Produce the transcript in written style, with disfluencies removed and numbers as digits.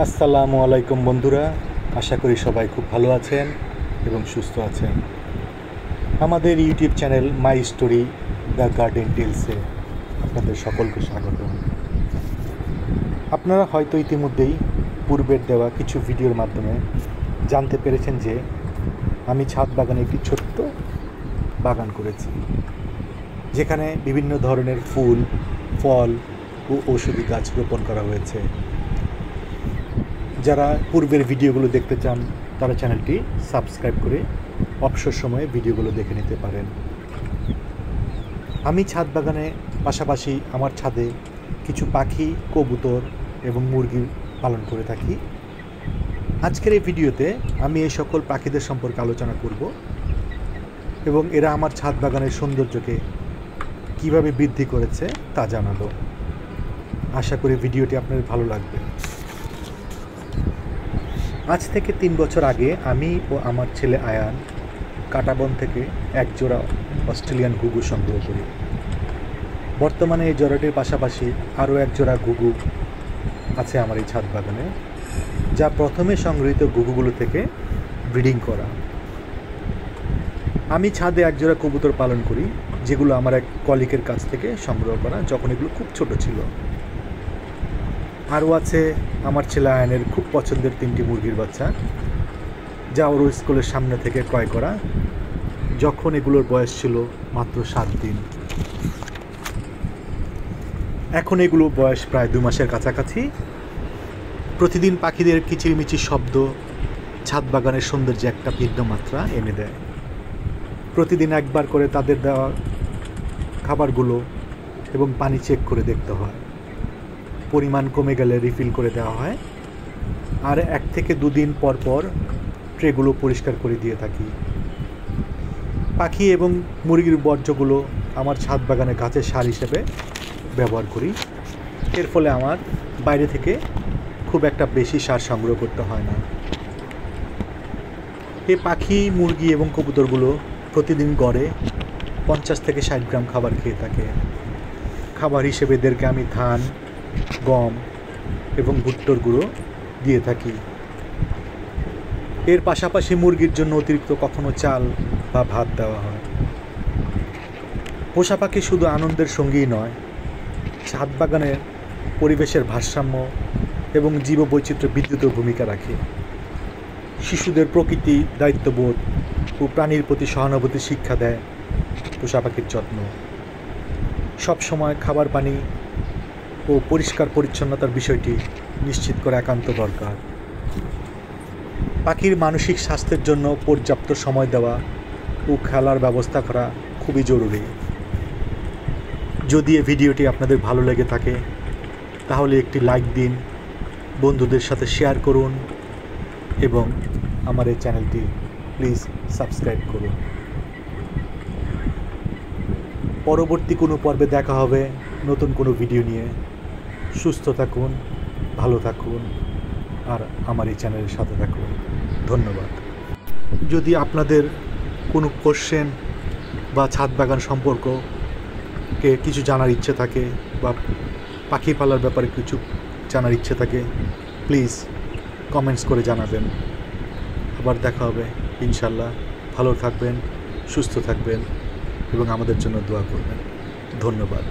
আসসালামু আলাইকুম বন্ধুরা, আশা করি সবাই খুব ভালো আছেন এবং সুস্থ আছেন। আমাদের YouTube channel my story the garden টেলসে আপনাদের সকলকে স্বাগত। আপনারা হয়তো ইতিমধ্যেই পূর্বের দেওয়া কিছু ভিডিওর মাধ্যমে জানতে পেরেছেন যে আমি ছাদ বাগানে একটি ছোট্ট বাগান করেছি, যেখানে বিভিন্ন ধরনের ফুল, ফল ও ঔষধি গাছ রোপণ করা হয়েছে। যারা পূর্বের ভিডিওগুলো দেখতে চান তারা চ্যানেলটি সাবস্ক্রাইব করে অবসর সময়ে ভিডিওগুলো দেখে নিতে পারেন। আমি ছাদ বাগানে পাশাপাশি আমার ছাদে কিছু পাখি, কবুতর এবং মুরগি পালন করে থাকি। আজকের এই ভিডিওতে আমি এই সকল পাখিদের সম্পর্কে আলোচনা করব এবং এরা আমার ছাদ বাগানের সৌন্দর্যকে কিভাবে বৃদ্ধি করেছে তা জানাবো। আশা করি ভিডিওটি আপনাদের ভালো লাগবে। আজ থেকে 3 বছর আগে আমি ও আমার ছেলে আয়ান কাটাবন থেকে এক জোড়া অস্ট্রেলিয়ান ঘুঘু সংগ্রহ করি। বর্তমানে এই জোড়াটির পাশাপাশি আরও এক জোড়া ঘুঘু আছে আমার এই ছাদ বাগানে, যা প্রথমে সংগৃহীত ঘুঘুগুলো থেকে ব্রিডিং করা। আমি ছাদে এক জোড়া কবুতর পালন করি, যেগুলো আমার এক কলিগের কাছ থেকে সংগ্রহ করা, যখন এগুলো খুব ছোট ছিল। আরও আছে আমার ছেলে আয়নের খুব পছন্দের 3টি মুরগির বাচ্চা, যা ওর স্কুলের সামনে থেকে ক্রয় করা, যখন এগুলোর বয়স ছিল মাত্র 7 দিন। এখন এগুলো বয়স প্রায় 2 মাসের কাছাকাছি। প্রতিদিন পাখিদের কিচিরমিচির শব্দ ছাদ বাগানের সৌন্দর্যে একটা ভিন্ন মাত্রা এনে দেয়। প্রতিদিন একবার করে তাদের দেওয়া খাবারগুলো এবং পানি চেক করে দেখতে হয়। পরিমাণ কমে গেলে রিফিল করে দেওয়া হয়, আর 1 থেকে 2 দিন পর পর ট্রেগুলো পরিষ্কার করে দিয়ে থাকি। পাখি এবং মুরগির বর্জ্যগুলো আমার ছাদ বাগানে গাছের সার হিসেবে ব্যবহার করি। এর ফলে আমার বাইরে থেকে খুব একটা বেশি সার সংগ্রহ করতে হয় না। এই পাখি, মুরগি এবং কবুতরগুলো প্রতিদিন গড়ে 50 থেকে 60 গ্রাম খাবার খেয়ে থাকে। খাবার হিসেবে এদেরকে আমি ধান, গম এবং ভুট্টোর গুঁড়ো দিয়ে থাকি। এর পাশাপাশি মুরগির জন্য অতিরিক্ত কখনো চাল বা ভাত দেওয়া হয়। পোষা পাখি শুধু আনন্দের সঙ্গীই নয়, ছাদ বাগানের পরিবেশের ভারসাম্য এবং জীববৈচিত্র্য বৃদ্ধিতেও ভূমিকা রাখে। শিশুদের প্রকৃতি, দায়িত্ববোধ ও প্রাণীর প্রতি সহানুভূতি শিক্ষা দেয় পোষা পাখির যত্ন। সবসময় খাবার, পানি ও পরিষ্কার পরিচ্ছন্নতার বিষয়টি নিশ্চিত করা একান্ত দরকার। পাখির মানসিক স্বাস্থ্যের জন্য পর্যাপ্ত সময় দেওয়া ও খেলার ব্যবস্থা করা খুবই জরুরি। যদি এই ভিডিওটি আপনাদের ভালো লেগে থাকে তাহলে একটি লাইক দিন, বন্ধুদের সাথে শেয়ার করুন এবং আমার এই চ্যানেলটি প্লিজ সাবস্ক্রাইব করুন। পরবর্তী কোনো পর্বে দেখা হবে নতুন কোনো ভিডিও নিয়ে। সুস্থ থাকুন, ভালো থাকুন আর আমার এই চ্যানেলের সাথে থাকুন। ধন্যবাদ। যদি আপনাদের কোনো কোশ্চেন বা ছাদ বাগান সম্পর্কে কিছু জানার ইচ্ছে থাকে বা পাখি পালার ব্যাপারে কিছু জানার ইচ্ছে থাকে, প্লিজ কমেন্টস করে জানাবেন। আবার দেখা হবে ইনশাল্লাহ। ভালো থাকবেন, সুস্থ থাকবেন এবং আমাদের জন্য দোয়া করবেন। ধন্যবাদ।